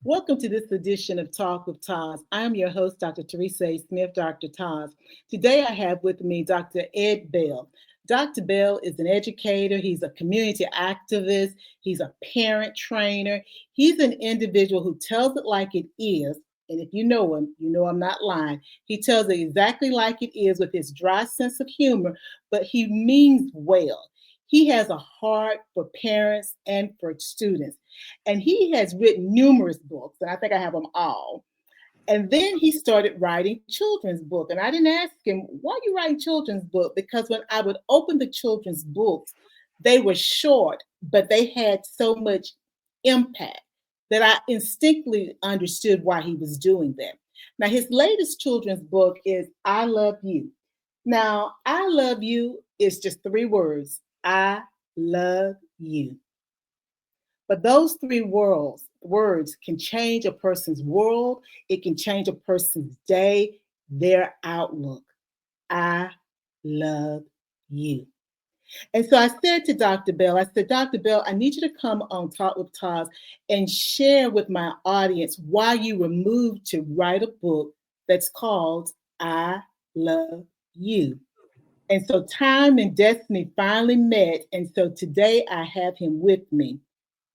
Welcome to this edition of Talk with TAS. I am your host, Dr. Teresa A. Smith, Dr. TAS. Today I have with me Dr. Ed Bell. Dr. Bell is an educator, he's a community activist, he's a parent trainer, he's an individual who tells it like it is. And if you know him, you know I'm not lying. He tells it exactly like it is with his dry sense of humor, but he means well. He has a heart for parents and for students. And he has written numerous books, and I think I have them all. And then he started writing children's book. And I didn't ask him, why are you writing children's book? Because when I would open the children's books, they were short, but they had so much impact that I instinctively understood why he was doing that. Now, his latest children's book is I Love You. Now, I love you is just three words. I love you. But those words can change a person's world. It can change a person's day, their outlook. I love you. And so I said to Dr. Bell, I said, Dr. Bell, I need you to come on Talk with Taz and share with my audience why you were moved to write a book that's called I Love You. And so time and destiny finally met. And so today I have him with me.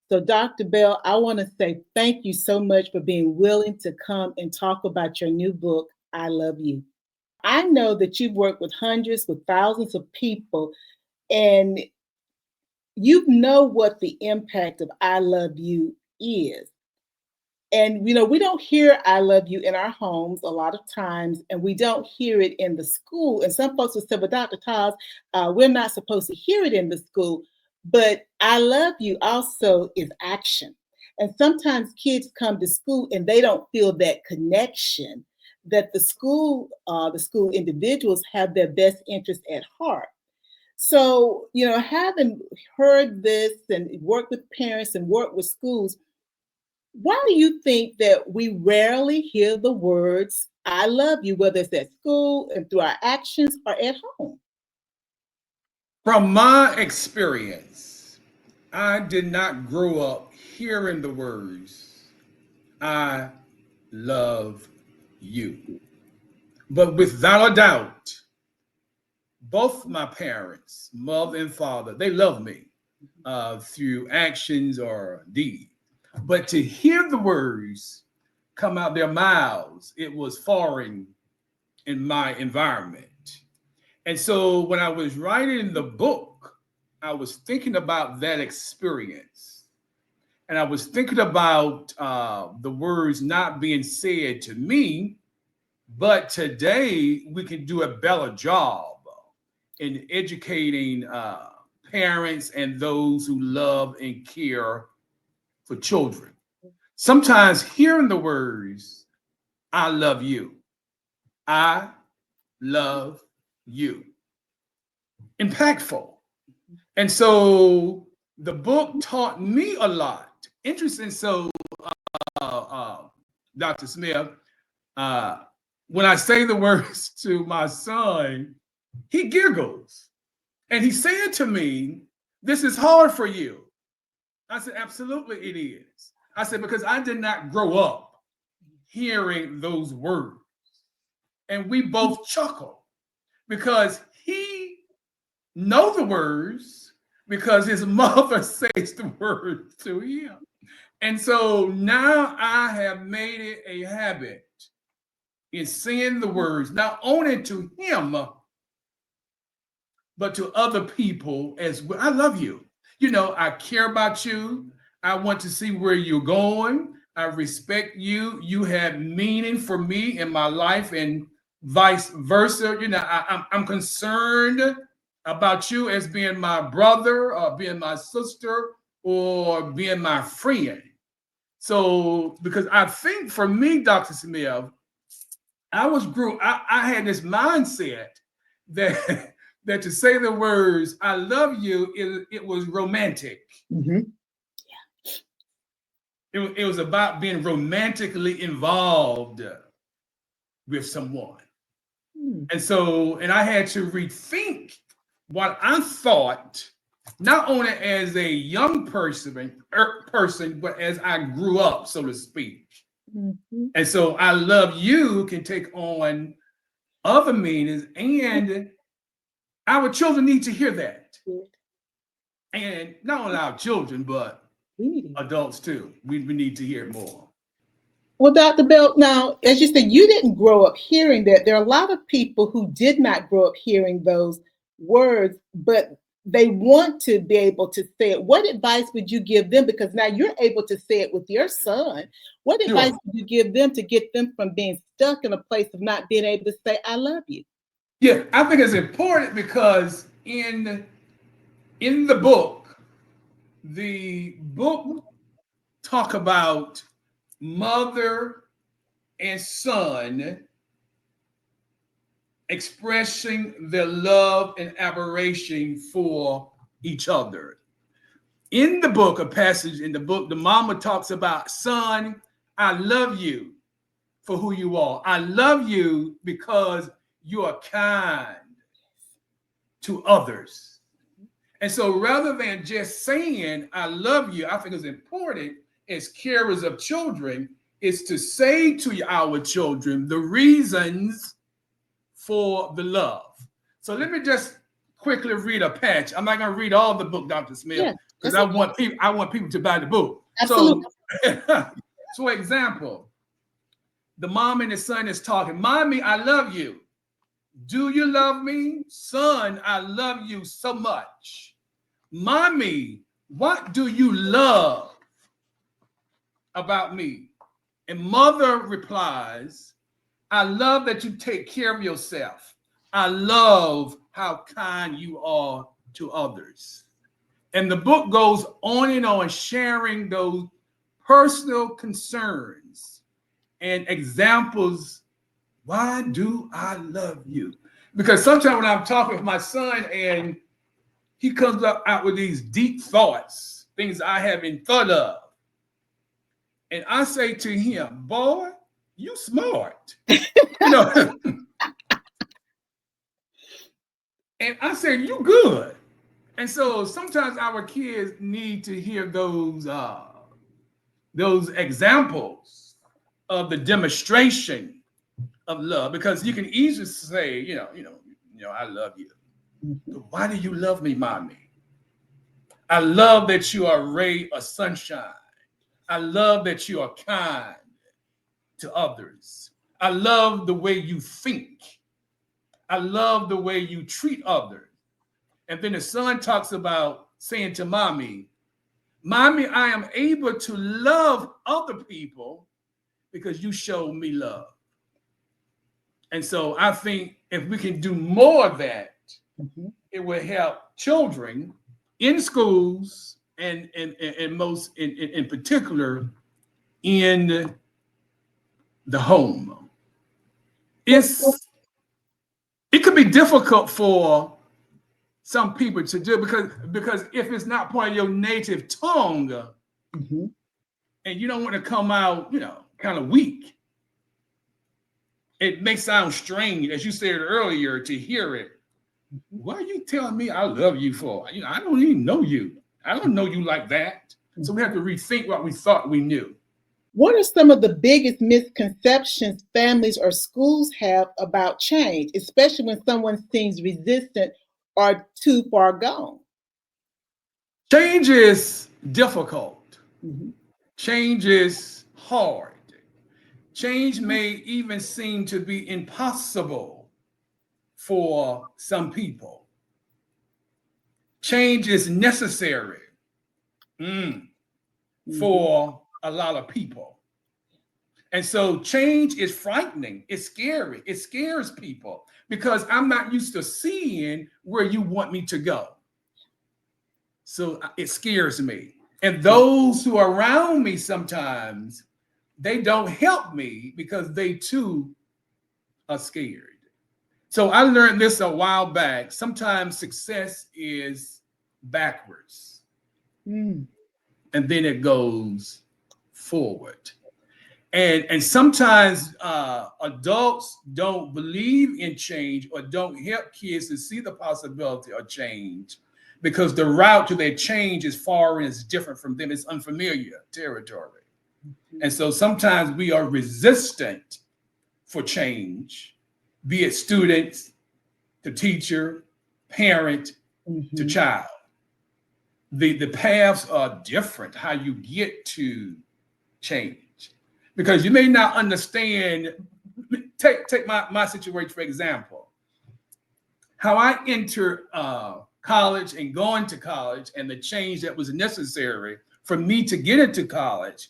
So, Dr. Bell, I want to say thank you so much for being willing to come and talk about your new book, I Love You. I know that you've worked with hundreds, with thousands of people, and you know what the impact of I Love You is. And, we don't hear I love you in our homes a lot of times, and we don't hear it in the school. And some folks will say, well, Dr. Taz, we're not supposed to hear it in the school. But I love you also is action. And sometimes kids come to school and they don't feel that connection that the school individuals have their best interest at heart. So, having heard this and worked with parents and worked with schools, why do you think that we rarely hear the words, I love you, whether it's at school and through our actions or at home? From my experience, I did not grow up hearing the words, I love you. But without a doubt, both my parents, mother and father, they love me through actions or deed. But to hear the words come out their mouths, it was foreign in my environment. And so when I was writing the book, I was thinking about that experience. And I was thinking about the words not being said to me, but today we can do a better job in educating parents and those who love and care for children. Sometimes hearing the words, I love you, I love you, impactful. And so the book taught me a lot. Interesting. So, uh, uh, Dr. Smith, uh, when I say the words to my son, he giggles and he said to me, this is hard for you. I said, absolutely it is. I said, because I did not grow up hearing those words. And we both chuckle because he know the words because his mother says the words to him. And so now I have made it a habit in saying the words, not only to him, but to other people as well. I love you. I care about you. I want to see where you're going. I respect you. You have meaning for me in my life and vice versa. I'm concerned about you as being my brother or being my sister or being my friend. So, because I think for me, Dr. Smith, I had this mindset that that to say the words "I love you" it was romantic. Mm-hmm. It was about being romantically involved with someone, Mm-hmm. and I had to rethink what I thought not only as a young person, but as I grew up, so to speak. Mm-hmm. And so I love you can take on other meanings, and our children need to hear that. Good. And not only our children, but Reading. adults too. We need to hear it more. Well, Dr. Bell, now, as you said, you didn't grow up hearing that. There are a lot of people who did not grow up hearing those words, but they want to be able to say it. What advice would you give them? Because now you're able to say it with your son. What advice Sure. would you give them to get them from being stuck in a place of not being able to say, I love you? Yeah, I think it's important because in the book talk about mother and son expressing their love and admiration for each other. In the book, a passage in the book, the mama talks about, son, I love you for who you are. I love you because you are kind to others. And so rather than just saying, I love you, I think it's important as carers of children is to say to our children the reasons for the love. So let me just quickly read a patch. I'm not going to read all the book, Dr. Smith, Yeah, because that's okay. I want people to buy the book. Absolutely. So, for example, the mom and the son is talking. Mommy, I love you. Do you love me? Son, I love you so much. Mommy, what do you love about me? And mother replies, I love that you take care of yourself. I love how kind you are to others. And the book goes on, sharing those personal concerns and examples. Why do I love you? Because sometimes when I'm talking with my son and he comes out with these deep thoughts, things I haven't thought of, and I say to him, boy, you smart. You know, and I say, you good. And so sometimes our kids need to hear those examples of the demonstration of love, because you can easily say, I love you. Mhm. Why do you love me, mommy? I love that you are a ray of sunshine. I love that you are kind to others. I love the way you think. I love the way you treat others. And then the son talks about saying to mommy, Mommy, I am able to love other people because you showed me love. And so I think if we can do more of that, Mhm. it will help children in schools and most in particular in the home. Well, It could be difficult for some people to do because if it's not part of your native tongue mhm. and you don't want to come out, kind of weak, it may sound strange, as you said earlier, to hear it. What are you telling me I love you for? I don't even know you. I don't know you like that. So we have to rethink what we thought we knew. What are some of the biggest misconceptions families or schools have about change, especially when someone seems resistant or too far gone? Change is difficult. Mhm. Change is hard. Change may even seem to be impossible for some people. Change is necessary Mhm. for a lot of people. And so change is frightening. It's scary. It scares people because I'm not used to seeing where you want me to go. So it scares me. And those who are around me sometimes, they don't help me because they too are scared. So I learned this a while back. Sometimes success is backwards Mm. and then it goes forward. And sometimes adults don't believe in change or don't help kids to see the possibility of change because the route to their change is far and is different from them. It's unfamiliar territory. And so sometimes we are resistant for change, be it students, to teacher, parent, to child. The paths are different, how you get to change. Because you may not understand, take my situation, for example. How I entered college and going to college and the change that was necessary for me to get into college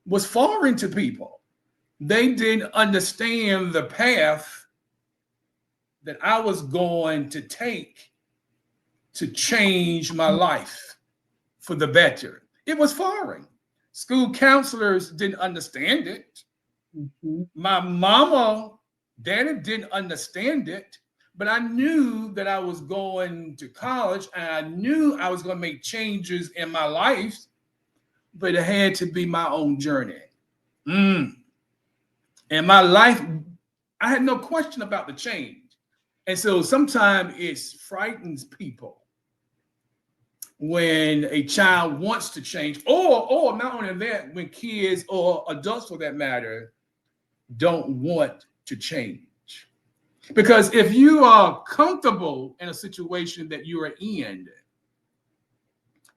was foreign to people. They didn't understand the path that I was going to take to change my life for the better. It was foreign. School counselors didn't understand it. My mama, daddy didn't understand it. But I knew that I was going to college and I knew I was going to make changes in my life, but it had to be my own journey. And my life, I had no question about the change. And so sometimes it frightens people when a child wants to change, or not only that, when kids or adults for that matter don't want to change. Because if you are comfortable in a situation that you are in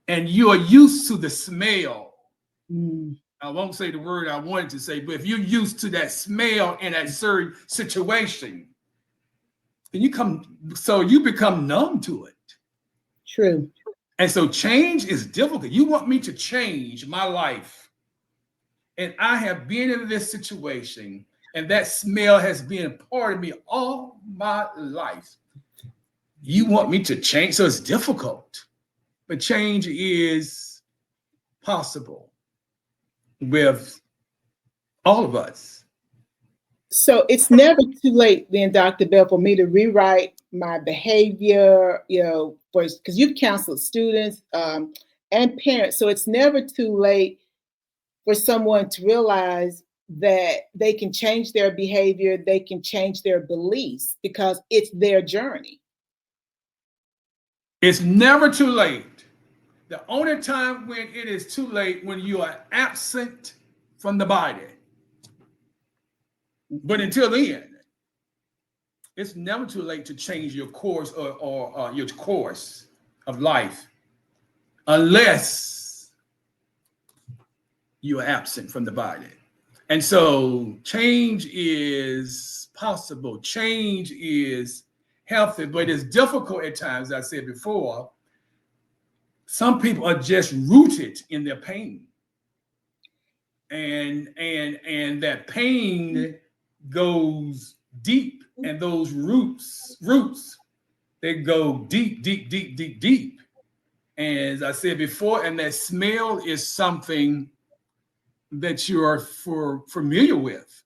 and you are used to the smell, I won't say the word I wanted to say, but if you're used to that smell in that certain situation, then you become numb to it. True. And so change is difficult. You want me to change my life. And I have been in this situation, and that smell has been a part of me all my life. You want me to change? So it's difficult. But change is possible with all of us. So it's never too late then, Dr. Bell, for me to rewrite my behavior, because you've counseled students and parents. So it's never too late for someone to realize that they can change their behavior, they can change their beliefs because it's their journey. It's never too late. The only time when it is too late when you are absent from the body. But until then, it's never too late to change your course or your course of life unless you are absent from the body. And so change is possible. Change is healthy, but it's difficult at times, as I said before. Some people are just rooted in their pain. And that pain goes deep, and those roots, they go deep, deep, deep, deep, deep. And as I said before, and that smell is something that you are familiar with.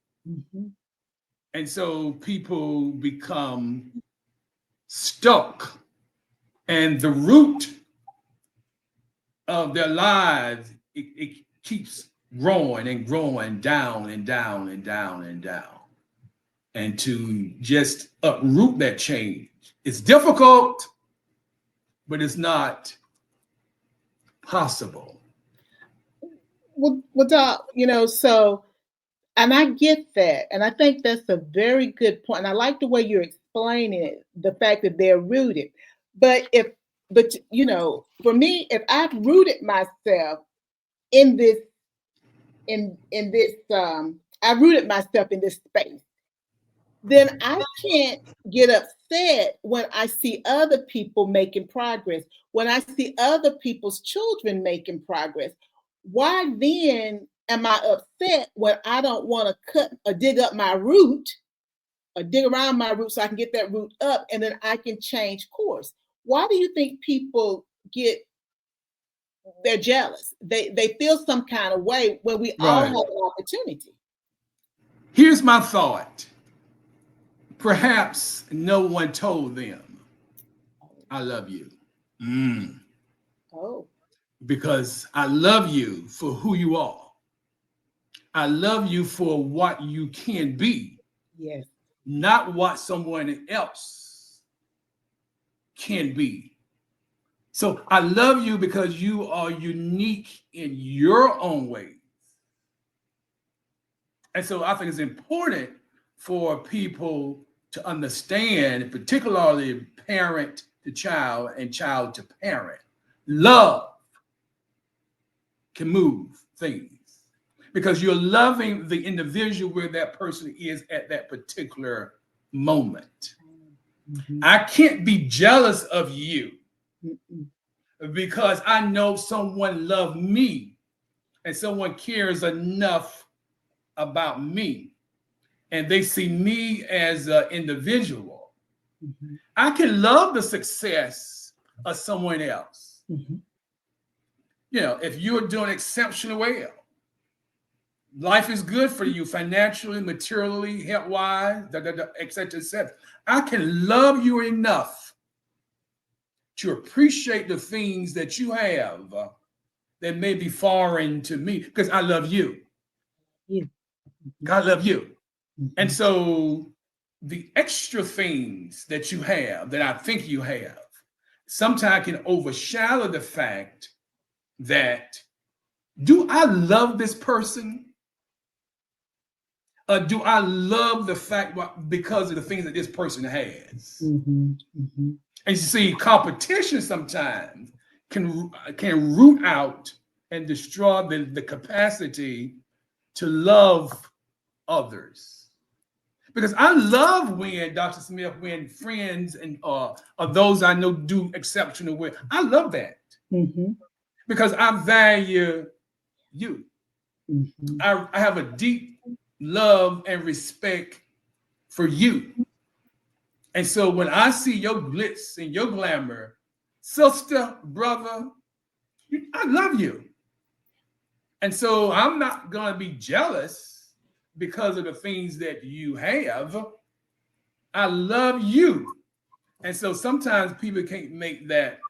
And so people become stuck, and the root of their lives, it keeps growing and growing down and down and down and down. And to just uproot that change, it's difficult, but it's not possible. Well, Doc, so, and I get that. And I think that's a very good point. And I like the way you're explaining it, the fact that they're rooted. But for me, if I've rooted myself in this, I rooted myself in this space, then I can't get upset when I see other people making progress, when I see other people's children making progress. Why then am I upset when I don't want to cut or dig up my root or dig around my root so I can get that root up and then I can change course? Why do you think people they're jealous? They feel some kind of way when we all have an opportunity. Here's my thought. Perhaps no one told them, I love you. Oh. Because I love you for who you are. I love you for what you can be. Yes. Not what someone else can be. So I love you because you are unique in your own way. And so I think it's important for people to understand, particularly parent to child and child to parent, love can move things because you're loving the individual where that person is at that particular moment. Mhm. I can't be jealous of you Mm-mm. because I know someone loved me and someone cares enough about me and they see me as an individual. Mhm. I can love the success of someone else. Mhm. You know, if you're doing exceptionally well, life is good for you financially, materially, health wise, et cetera, et cetera. I can love you enough to appreciate the things that you have that may be foreign to me because I love you. You. I love you. And Mhm. so the extra things that you have that I think you have sometimes can overshadow the fact that do I love this person? Do I love the fact because of the things that this person has? Mhm. Mhm. And you see, competition sometimes can root out and destroy the capacity to love others. Because I love when Dr. Smith, when friends and or those I know do exceptional well. I love that Mhm. because I value you. Mhm. I have a deep love and respect for you. And so when I see your glitz and your glamour, sister, brother, I love you. And so I'm not going to be jealous because of the things that you have. I love you. And so sometimes people can't make that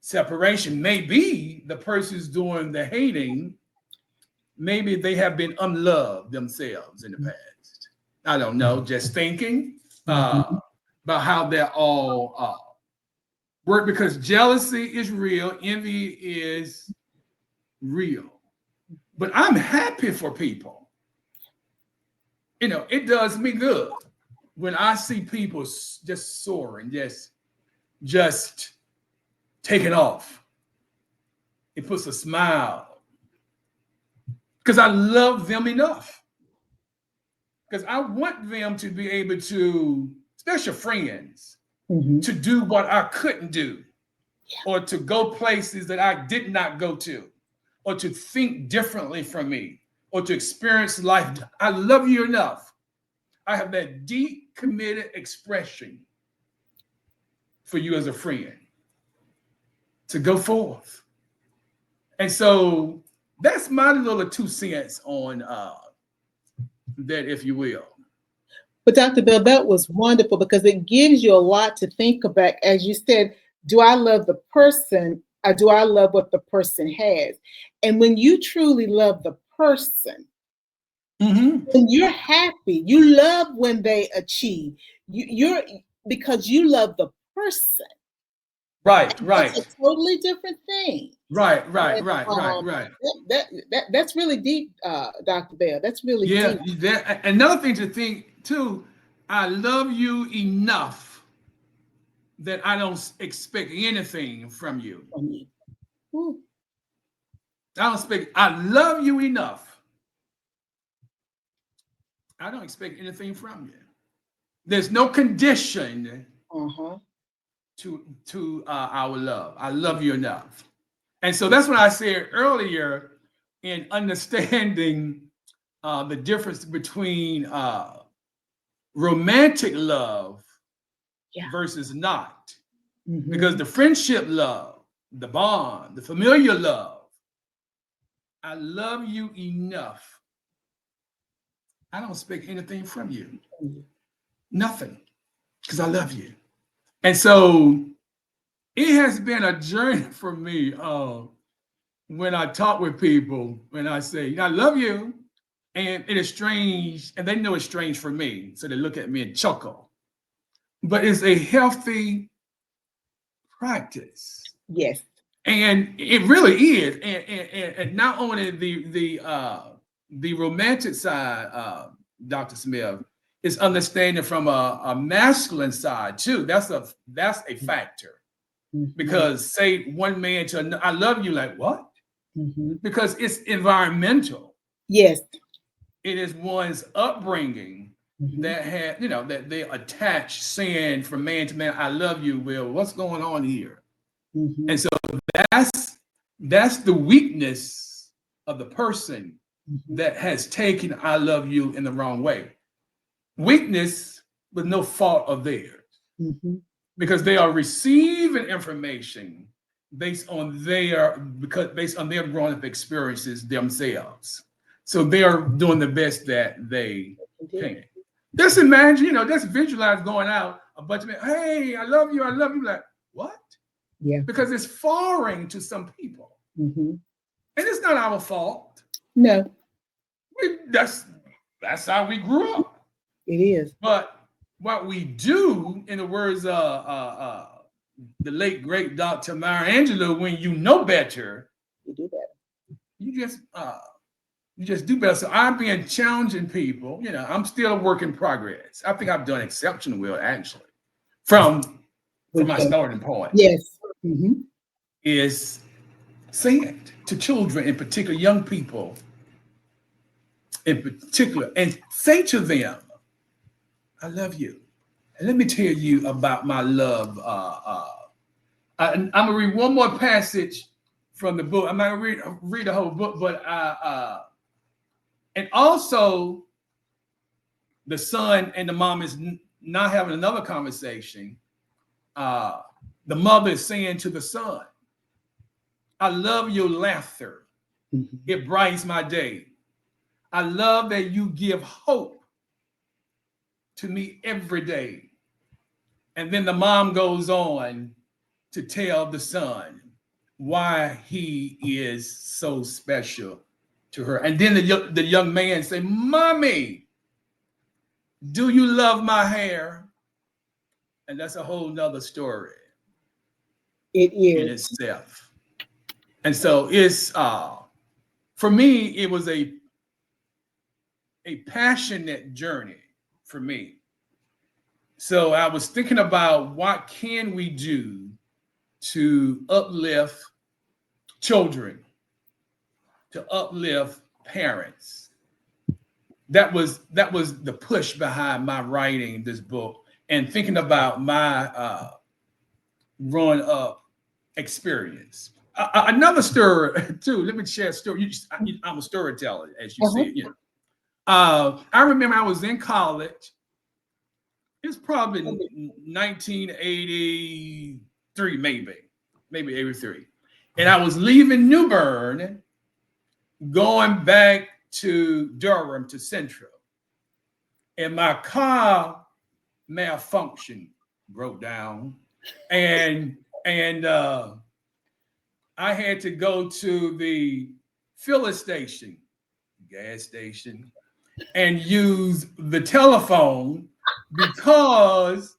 separation. Maybe the person's doing the hating, maybe they have been unloved themselves in the past. I don't know, just thinking Mhm. about how they're all work because jealousy is real, envy is real. But I'm happy for people. You know, it does me good when I see people just soaring, just taking off. It puts a smile because I love them enough. Because I want them to be able to, especially friends, Mhm. to do what I couldn't do, or to go places that I did not go to, or to think differently from me, or to experience life. I love you enough. I have that deep, committed expression for you as a friend to go forth. And so that's my little 2 cents on that, if you will. But Dr. Bell, that was wonderful because it gives you a lot to think about. As you said, do I love the person or do I love what the person has? And when you truly love the person, Mm-hmm. when you're happy, you love when they achieve. You're because you love the person. Right, That's a right, totally different thing. right, right, And, right, right, right. that's really deep, Dr. Bell. That's really Yeah, deep. another thing to think too, I love you enough that I don't expect anything from you. From you. Ooh. I don't expect, I love you enough. I don't expect anything from you. There's no condition Uh-huh. to our love. I love you enough. And so that's what I said earlier in understanding the difference between romantic love Yeah. versus not. Because Mm-hmm. the friendship love, the bond, the familiar love, I love you enough. I don't expect anything from you. Nothing. Because I love you. And so it has been a journey for me when I talk with people, when I say, I love you. And it is strange, and they know it's strange for me. So they look at me and chuckle. But it's a healthy practice Yes. And it really is. And not only the romantic side, Dr. Smith, is understanding from a masculine side too. That's a factor. Mm-hmm. Because say one man to another, I love you, like what? Mm-hmm. Because it's environmental. Yes. It is one's upbringing Mm-hmm. that that they attach saying from man to man, I love you. Well, what's going on here? Mm-hmm. And so that's that's the weakness of the person Mm-hmm. that has taken I love you in the wrong way. Weakness with no fault of theirs, Mm-hmm. because they are receiving information based on their growing up experiences themselves. So they are doing the best that they Indeed. can. Just imagine, just visualize going out a bunch of men, hey, I love you, I love you. Like, what? Yeah. Because it's foreign to some people. Mm-hmm. And it's not our fault. No, That's how we grew up. it is. But what we do, in the words of the late great Dr. Maya Angelou, when you know better, You do that. you just you just do better. So I've been challenging people. I'm still a work in progress. I think I've done exceptionally well, actually, from We my can. starting point. Yes. Mm-hmm. Is saying it to children, in particular, young people, in particular, and say to them, "I love you." And let me tell you about my love. I'm gonna read one more passage from the book. I'm not gonna read the whole book, but and also the son and the mom is not having another conversation. Uh, the mother is saying to the son, "I love your laughter. Mm-hmm. It brightens my day. I love that you give hope to me every day." And then the mom goes on to tell the son why he is so special to her. And then the young man say, "Mommy, do you love my hair?" And that's a whole nother story It in is. itself. And so it's for me, it was a passionate journey for me. So I was thinking about what can we do to uplift children, to uplift parents. That was the push behind my writing this book and thinking about my growing up experience. Another story too. Let me share a story. I'm a storyteller, as you Uh-huh. see. I remember I was in college. It's probably 1983, maybe 83, and I was leaving New Bern, going back to Durham to Central, and my car malfunctioned, broke down, and and I had to go to the filling station, gas station, and use the telephone because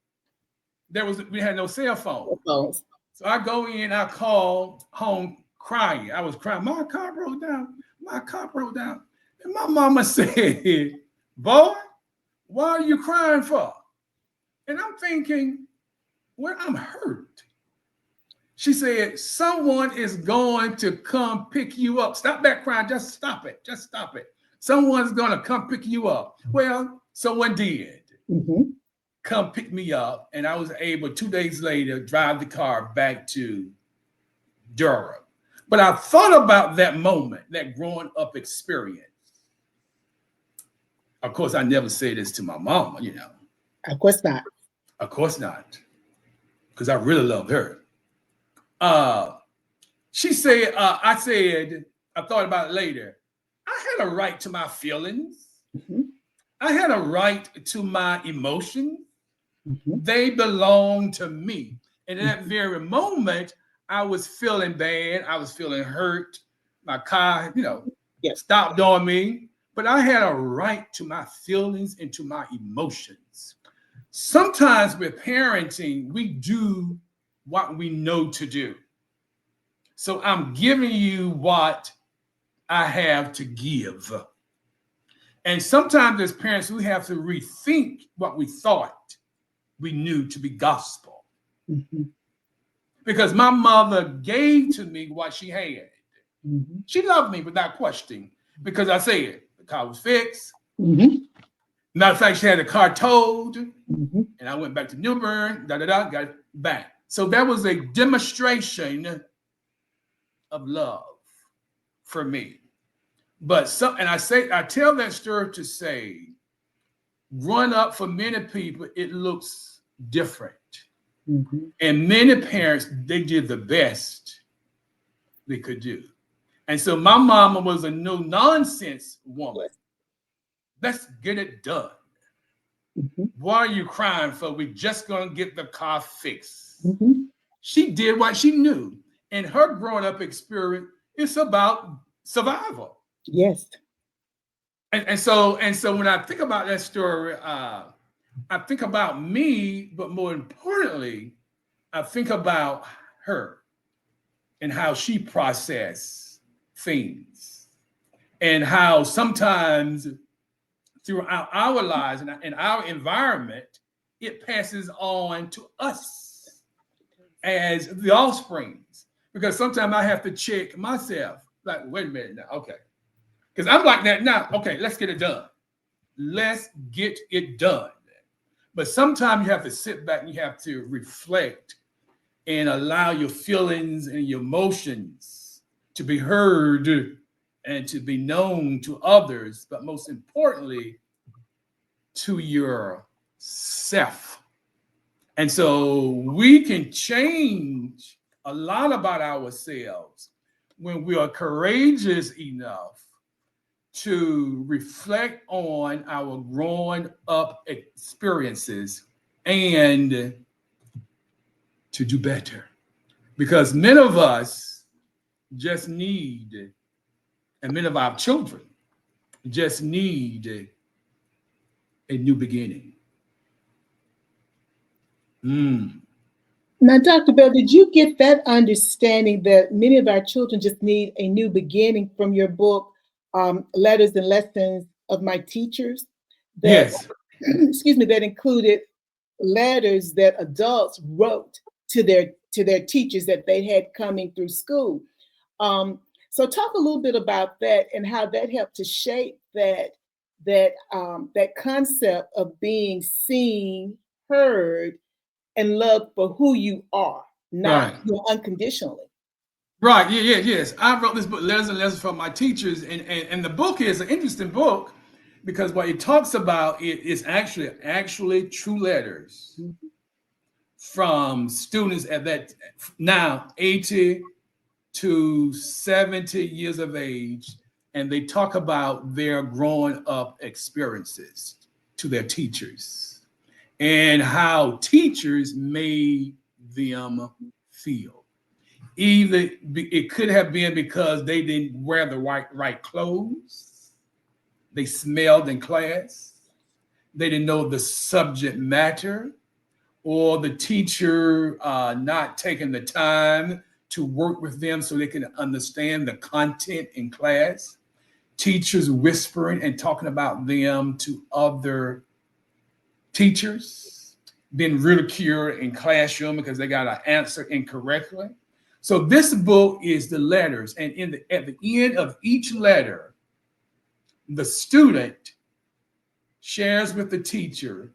we had no cell phone. Phones. So I go in, I call home crying. I was crying. My car broke down. My car broke down. And my mama said, "Boy, why are you crying for?" And I'm thinking, well, I'm hurt. She said, "Someone is going to come pick you up. Stop that crying. Just stop it. Just stop it. Someone's going to come pick you up." Well, someone did Mm-hmm. come pick me up, and I was able 2 days later drive the car back to Durham. But I thought about that moment, that growing up experience. Of course, I never say this to my mama. Of course not. Of course not, because I really love her. Uh, she said, I thought about it later. I had a right to my feelings. Mm-hmm. I had a right to my emotions. Mm-hmm. They belong to me. And in that Mm-hmm. very moment, I was feeling bad. I was feeling hurt. My car, Yes. stopped on me. But I had a right to my feelings and to my emotions. Sometimes with parenting, we do what we know to do. So I'm giving you what I have to give. And sometimes as parents, we have to rethink what we thought we knew to be gospel. Mm-hmm. Because my mother gave to me what she had. Mm-hmm. She loved me without question because I said the car was fixed. Mm-hmm. Matter of fact, she had the car towed, Mm-hmm. and I went back to New Bern, got it back. So that was a demonstration of love for me. But some, and I tell that story to say, growing up for many people, it looks different. Mm-hmm. And many parents, they did the best they could do. And so my mama was a no nonsense woman. Yes. Let's get it done. Mm-hmm. What are you crying for? We're just going to get the car fixed. Mm-hmm. She did what she knew. And her growing up experience is about survival. Yes. And so when I think about that story, I think about me, but more importantly, I think about her and how she processed things and how sometimes throughout our lives and our environment, it passes on to us as the offsprings. Because sometimes I have to check myself, like, wait a minute now, okay. Because I'm like that now, okay, let's get it done. Let's get it done. But sometimes you have to sit back and you have to reflect and allow your feelings and your emotions to be heard and to be known to others, but most importantly, to yourself. And so we can change a lot about ourselves when we are courageous enough to reflect on our growing up experiences and to do better. Because many of us just need, and many of our children just need a new beginning. Mm. Now, Dr. Bell, did you get that understanding that many of our children just need a new beginning from your book, Letters and Lessons of My Teachers? That, Yes. excuse me, that included letters that adults wrote to their teachers that they had coming through school. So, talk a little bit about that and how that helped to shape that concept of being seen, heard, and loved for who you are, not Right. unconditionally. Right. Yes. I wrote this book, Letters and Lessons from My Teachers, and the book is an interesting book because what it talks about it is actually true letters Mhm. from students at that now 80 to 70 years of age, and they talk about their growing up experiences to their teachers and how teachers made them feel. Either it could have been because they didn't wear the right clothes, they smelled in class, they didn't know the subject matter, or the teacher not taking the time to work with them so they can understand the content in class, teachers whispering and talking about them to other teachers, being ridiculed in classroom because they got an answer incorrectly. So this book is the letters, and at the end of each letter, the student shares with the teacher,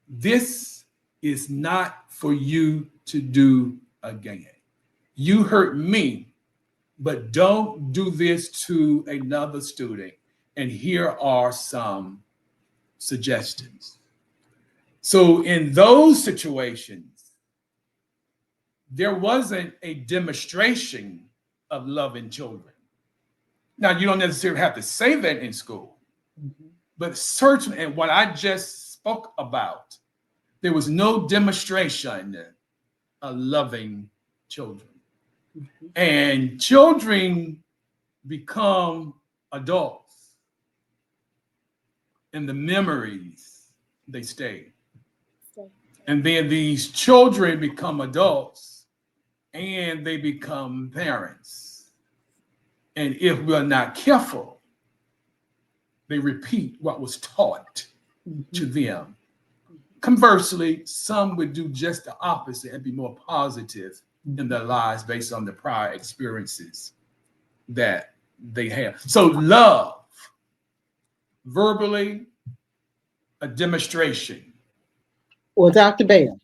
this is not for you to do again. You hurt me, but don't do this to another student. And here are some suggestions. So, in those situations, there wasn't a demonstration of loving children. Now, you don't necessarily have to say that in school, Mhm. but certainly, and what I just spoke about, there was no demonstration of loving children. Mhm. And children become adults, and the memories they stay. So, And then these children become adults, and they become parents. And if we're not careful, they repeat what was taught to them. Conversely, some would do just the opposite and be more positive in their lives based on the prior experiences that they have. So, love, verbally, a demonstration. Well, Dr. Bell,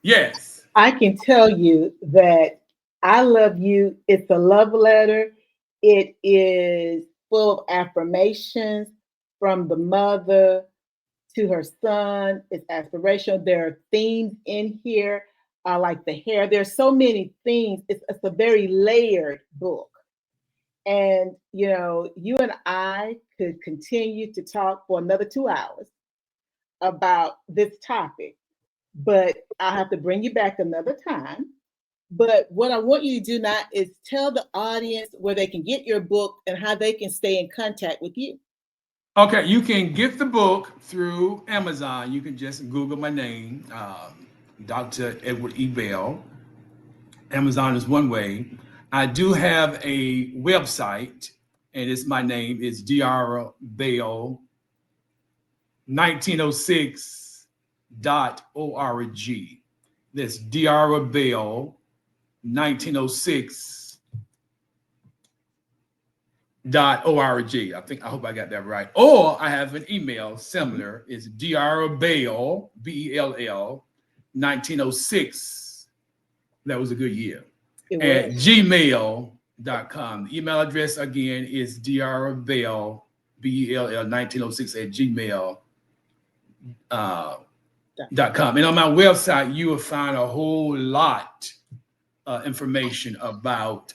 Yes. I can tell you that I love you. It's a love letter. It is full of affirmations from the mother to her son. It's aspirational. There are themes in here, like the hair. There's so many things. It's a very layered book. And, you and I could continue to talk for another 2 hours about this topic, but I'll have to bring you back another time. But what I want you to do now is tell the audience where they can get your book and how they can stay in contact with you. Okay, you can get the book through Amazon. You can just Google my name, Dr. Edward E. Bell. Amazon is one way. I do have a website, and it's my name. It's Dr. Bell 1906.org. That's Dr. Bell 1906.org. I hope I got that right. Or I have an email similar. It's drbell, Bell, 1906. That was a good year. At gmail.com. The email address again is drbell, Bell, 1906 at gmail.com. And on my website, you will find a whole lot of information about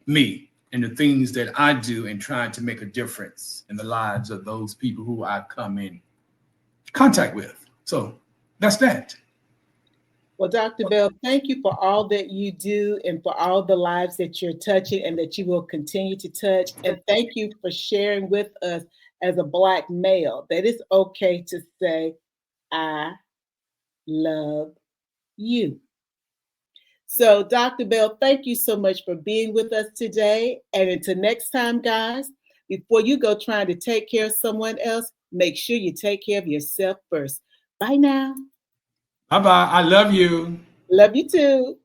me and the things that I do in trying to make a difference in the lives of those people who I come in contact with. So that's that. Well, Dr. Bell, thank you for all that you do and for all the lives that you're touching and that you will continue to touch. And thank you for sharing with us as a Black male that it's okay to say, I love you. So, Dr. Bell, thank you so much for being with us today. And until next time, guys, before you go trying to take care of someone else, make sure you take care of yourself first. Bye now. Bye-bye. I love you. Love you too.